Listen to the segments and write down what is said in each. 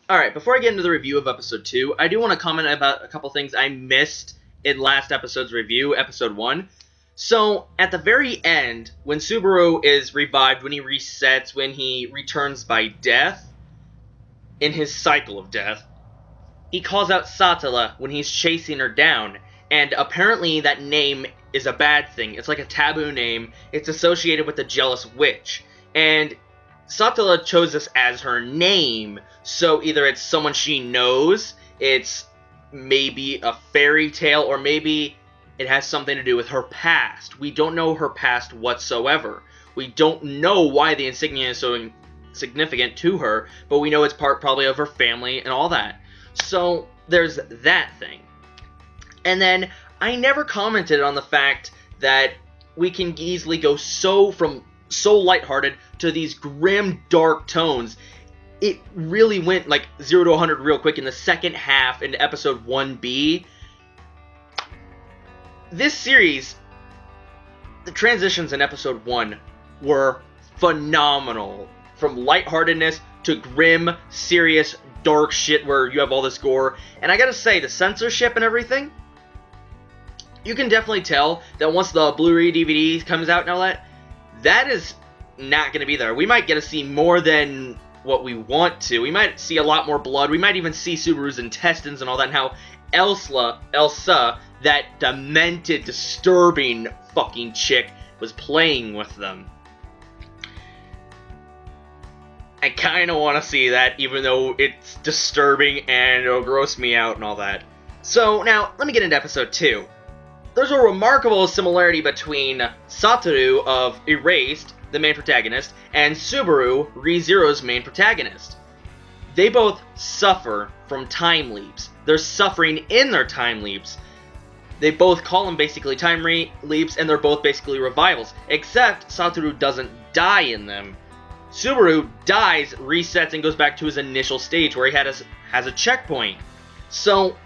Alright, before I get into the review of Episode 2, I do want to comment about a couple things I missed in last episode's review, Episode 1. So, at the very end, when Subaru is revived, when he resets, when he returns by death, in his cycle of death, he calls out Satella when he's chasing her down, and apparently that name is a bad thing. It's like a taboo name. It's associated with the jealous witch, and Satella chose this as her name, so either it's someone she knows, it's maybe a fairy tale, or maybe it has something to do with her past. We don't know her past whatsoever. We don't know why the insignia is so significant to her, but we know it's part probably of her family and all that. So there's that thing. And then I never commented on the fact that we can easily go from so lighthearted to these grim, dark tones. It really went like 0 to 100 real quick in the second half in episode 1B. This series, the transitions in episode 1 were phenomenal. From lightheartedness to grim, serious, dark shit where you have all this gore. And I gotta say, the censorship and everything, you can definitely tell that once the Blu-ray DVD comes out and all that, that is not going to be there. We might get to see more than what we want to. We might see a lot more blood. We might even see Subaru's intestines and all that, and how Elsa, that demented, disturbing fucking chick, was playing with them. I kind of want to see that, even though it's disturbing and it'll gross me out and all that. So, now, let me get into episode 2. There's a remarkable similarity between Satoru of Erased, the main protagonist, and Subaru, ReZero's main protagonist. They both suffer from time leaps. They're suffering in their time leaps. They both call them basically time leaps, and they're both basically revivals, except Satoru doesn't die in them. Subaru dies, resets, and goes back to his initial stage where he has a checkpoint. So,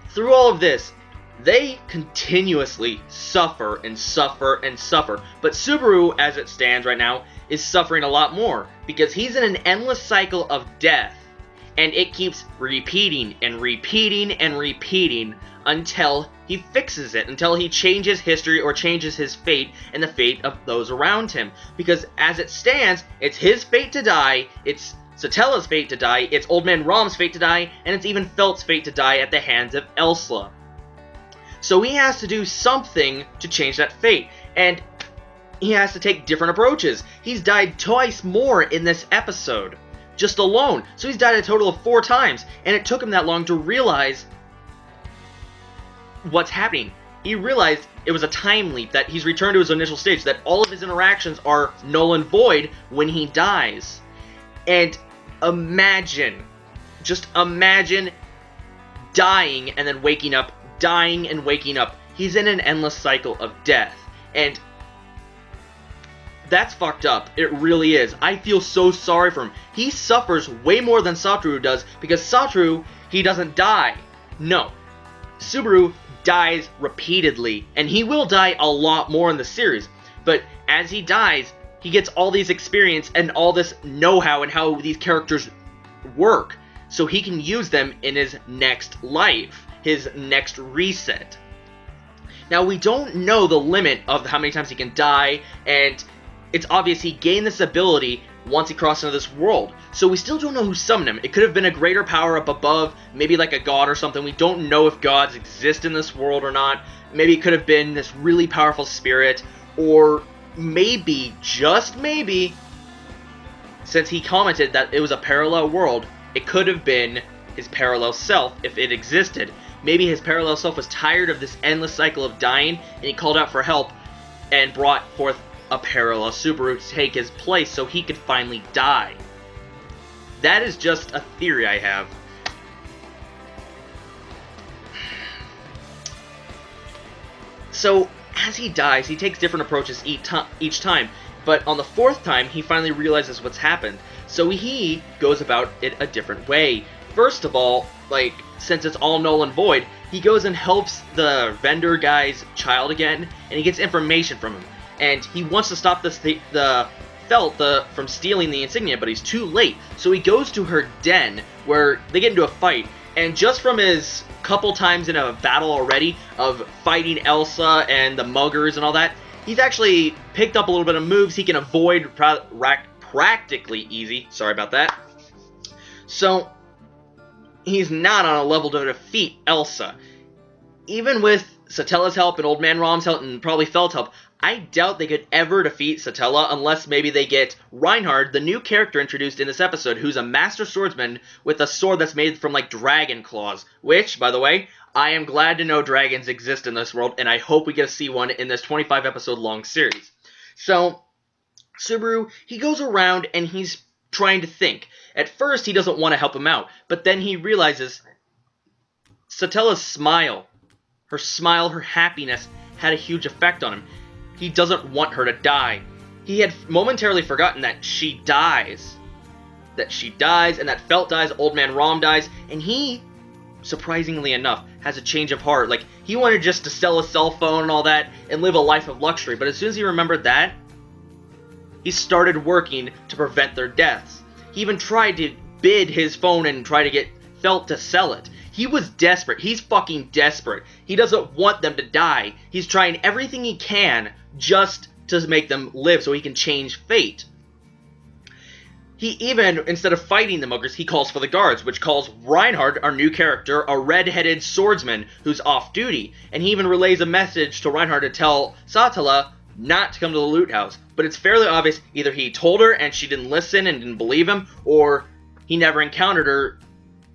through all of this, they continuously suffer and suffer and suffer. But Subaru, as it stands right now, is suffering a lot more, because he's in an endless cycle of death, and it keeps repeating and repeating and repeating until he fixes it, until he changes history or changes his fate and the fate of those around him. Because as it stands, it's his fate to die, it's Satella's fate to die, it's Old Man Rom's fate to die, and it's even Felt's fate to die at the hands of Elsa. So he has to do something to change that fate, and he has to take different approaches. He's died twice more in this episode, just alone. So he's died a total of 4 times, and it took him that long to realize what's happening. He realized it was a time leap, that he's returned to his initial stage, that all of his interactions are null and void when he dies. And just imagine dying and then waking up, dying and waking up. He's in an endless cycle of death, and that's fucked up. It really is. I feel so sorry for him. He suffers way more than Satoru does, because Satoru, he doesn't die. No. Subaru dies repeatedly, and he will die a lot more in the series. But as he dies, he gets all these experience and all this know-how and how these characters work, so he can use them in his next life, his next reset. Now, we don't know the limit of how many times he can die, and it's obvious he gained this ability once he crossed into this world. So we still don't know who summoned him. It could have been a greater power up above, maybe like a god or something. We don't know if gods exist in this world or not. Maybe it could have been this really powerful spirit, or maybe, just maybe, since he commented that it was a parallel world, it could have been his parallel self if it existed. Maybe his parallel self was tired of this endless cycle of dying, and he called out for help and brought forth a parallel Subaru to take his place so he could finally die. That is just a theory I have. So, as he dies, he takes different approaches each time, but on the 4th time, he finally realizes what's happened. So he goes about it a different way. First of all, since it's all null and void, he goes and helps the vendor guy's child again, and he gets information from him. And he wants to stop the Felt from stealing the insignia, but he's too late. So he goes to her den where they get into a fight. And just from his couple times in a battle already of fighting Elsa and the muggers and all that, he's actually picked up a little bit of moves he can avoid practically easy. Sorry about that. So he's not on a level to defeat Elsa. Even with Satella's help and Old Man Rom's help and probably Felt's help, I doubt they could ever defeat Satella unless maybe they get Reinhard, the new character introduced in this episode, who's a master swordsman with a sword that's made from, like, dragon claws. Which, by the way, I am glad to know dragons exist in this world, and I hope we get to see one in this 25-episode-long series. So, Subaru, he goes around and he's trying to think. At first, he doesn't want to help him out, but then he realizes Satella's smile, her happiness, had a huge effect on him. He doesn't want her to die. He had momentarily forgotten that she dies. And that Felt dies, Old Man Rom dies, and he, surprisingly enough, has a change of heart. Like, he wanted just to sell his cell phone and all that and live a life of luxury, but as soon as he remembered that, he started working to prevent their deaths. He even tried to bid his phone and try to get Felt to sell it. He was desperate. He's fucking desperate. He doesn't want them to die. He's trying everything he can just to make them live so he can change fate. He even, instead of fighting the muggers, he calls for the guards, which calls Reinhard, our new character, a red-headed swordsman who's off duty. And he even relays a message to Reinhard to tell Satella not to come to the loot house. But it's fairly obvious either he told her and she didn't listen and didn't believe him, or he never encountered her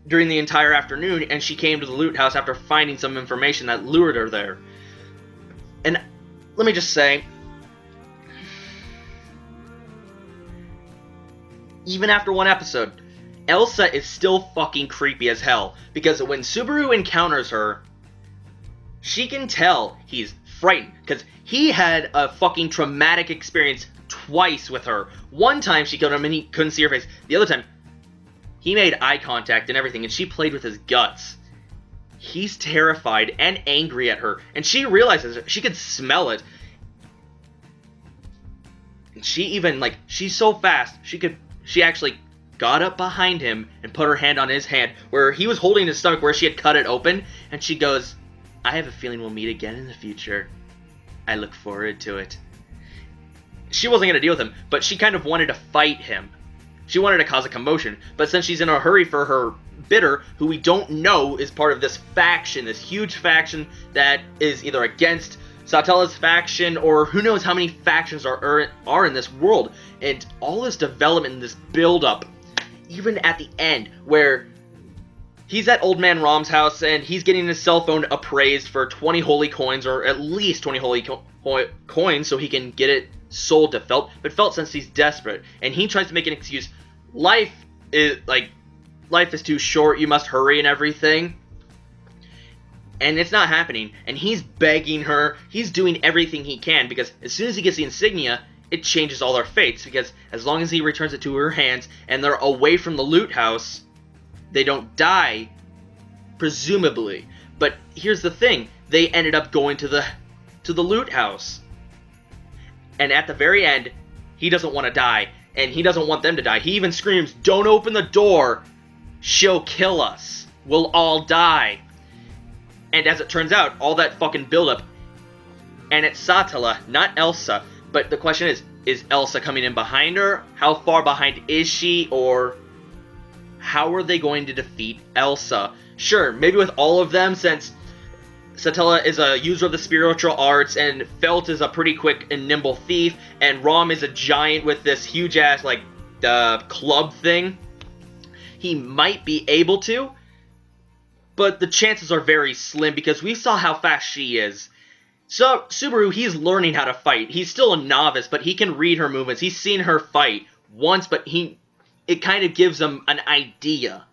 during the entire afternoon, and she came to the loot house after finding some information that lured her there. And let me just say, even after one episode, Elsa is still fucking creepy as hell, because when Subaru encounters her, she can tell he's frightened, because he had a fucking traumatic experience twice with her. One time she killed him and he couldn't see her face. The other time, he made eye contact and everything, and she played with his guts. He's terrified and angry at her, and she realizes it. She could smell it. She even, like, she's so fast, she actually got up behind him and put her hand on his hand, where he was holding his stomach, where she had cut it open, and she goes, "I have a feeling we'll meet again in the future. I look forward to it." She wasn't going to deal with him, but she kind of wanted to fight him. She wanted to cause a commotion, but since she's in a hurry for her bidder, who we don't know is part of this faction, this huge faction that is either against Satella's faction, or who knows how many factions are in this world, and all this development, this build-up, even at the end, where he's at Old Man Rom's house, and he's getting his cell phone appraised for 20 holy coins, or at least 20 holy coins, so he can get it sold to Felt. But Felt, since he's desperate, and he tries to make an excuse, life is too short, you must hurry and everything, and it's not happening, and he's begging her, he's doing everything he can, because as soon as he gets the insignia, it changes all their fates, because as long as he returns it to her hands, and they're away from the loot house, they don't die, presumably. But here's the thing, they ended up going to the loot house. And at the very end, he doesn't want to die, and he doesn't want them to die. He even screams, "Don't open the door! She'll kill us! We'll all die!" And as it turns out, all that fucking buildup, and it's Satella, not Elsa. But the question is Elsa coming in behind her? How far behind is she? Or how are they going to defeat Elsa? Sure, maybe with all of them, since Satella is a user of the spiritual arts, and Felt is a pretty quick and nimble thief, and Rom is a giant with this huge-ass, like, club thing. He might be able to, but the chances are very slim, because we saw how fast she is. So, Subaru, he's learning how to fight. He's still a novice, but he can read her movements. He's seen her fight once, but it kind of gives him an idea.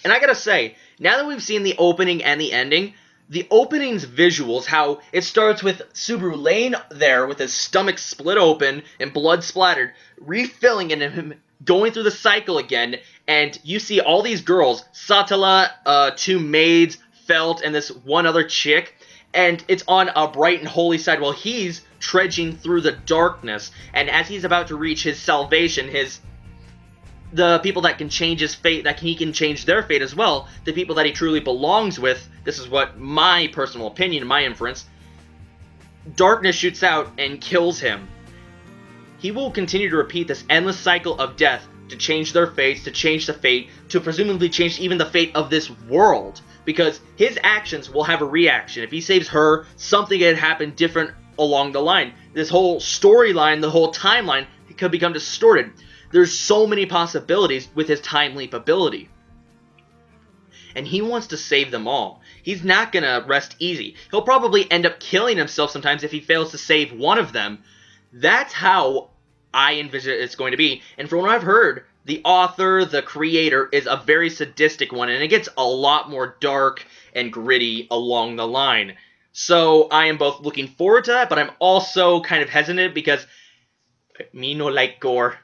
And I gotta say, now that we've seen the opening and the ending, the opening's visuals, how it starts with Subaru laying there with his stomach split open and blood splattered, refilling and him going through the cycle again, and you see all these girls, Satella, two maids, Felt, and this one other chick, and it's on a bright and holy side while he's trudging through the darkness. And as he's about to reach his salvation, the people that can change his fate, that he can change their fate as well, the people that he truly belongs with, this is what my personal opinion, my inference, darkness shoots out and kills him. He will continue to repeat this endless cycle of death to change their fates, to change the fate, to presumably change even the fate of this world. Because his actions will have a reaction. If he saves her, something could happen different along the line. This whole storyline, the whole timeline, could become distorted. There's so many possibilities with his time leap ability. And he wants to save them all. He's not going to rest easy. He'll probably end up killing himself sometimes if he fails to save one of them. That's how I envision it's going to be. And from what I've heard, the author, the creator, is a very sadistic one. And it gets a lot more dark and gritty along the line. So I am both looking forward to that, but I'm also kind of hesitant because me no like gore.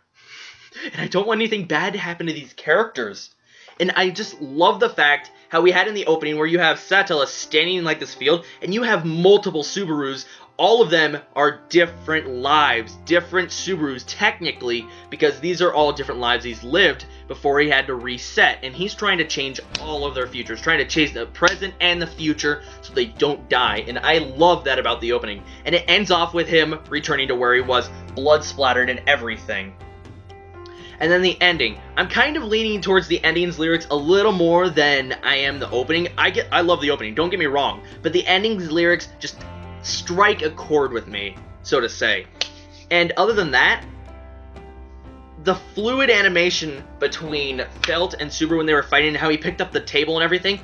And I don't want anything bad to happen to these characters. And I just love the fact how we had in the opening where you have Satella standing in like this field, and you have multiple Subarus. All of them are different lives, different Subarus technically, because these are all different lives he's lived before he had to reset. And he's trying to change all of their futures, trying to change the present and the future so they don't die. And I love that about the opening. And it ends off with him returning to where he was, blood splattered and everything. And then the ending. I'm kind of leaning towards the ending's lyrics a little more than I am the opening. I love the opening, don't get me wrong, but the ending's lyrics just strike a chord with me, so to say. And other than that, the fluid animation between Felt and Subaru when they were fighting and how he picked up the table and everything,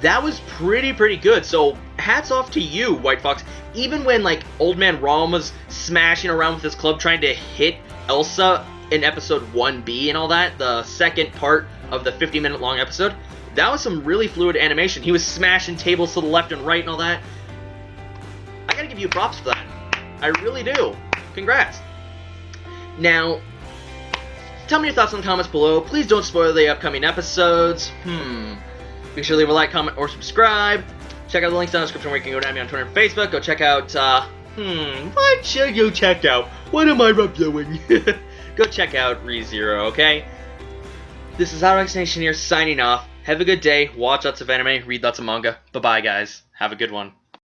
that was pretty good. So hats off to you, White Fox. Even when like Old Man Rom was smashing around with his club trying to hit Elsa in episode 1B and all that, the second part of the 50-minute long episode, that was some really fluid animation. He was smashing tables to the left and right and all that. I gotta give you props for that. I really do. Congrats. Now, tell me your thoughts in the comments below. Please don't spoil the upcoming episodes. Be sure to leave a like, comment, or subscribe. Check out the links down in the description where you can go down me on Twitter and Facebook. Go check out, what should you check out? What am I reviewing? Go check out ReZero, okay? This is Autox Nation here, signing off. Have a good day, watch lots of anime, read lots of manga. Bye-bye, guys. Have a good one.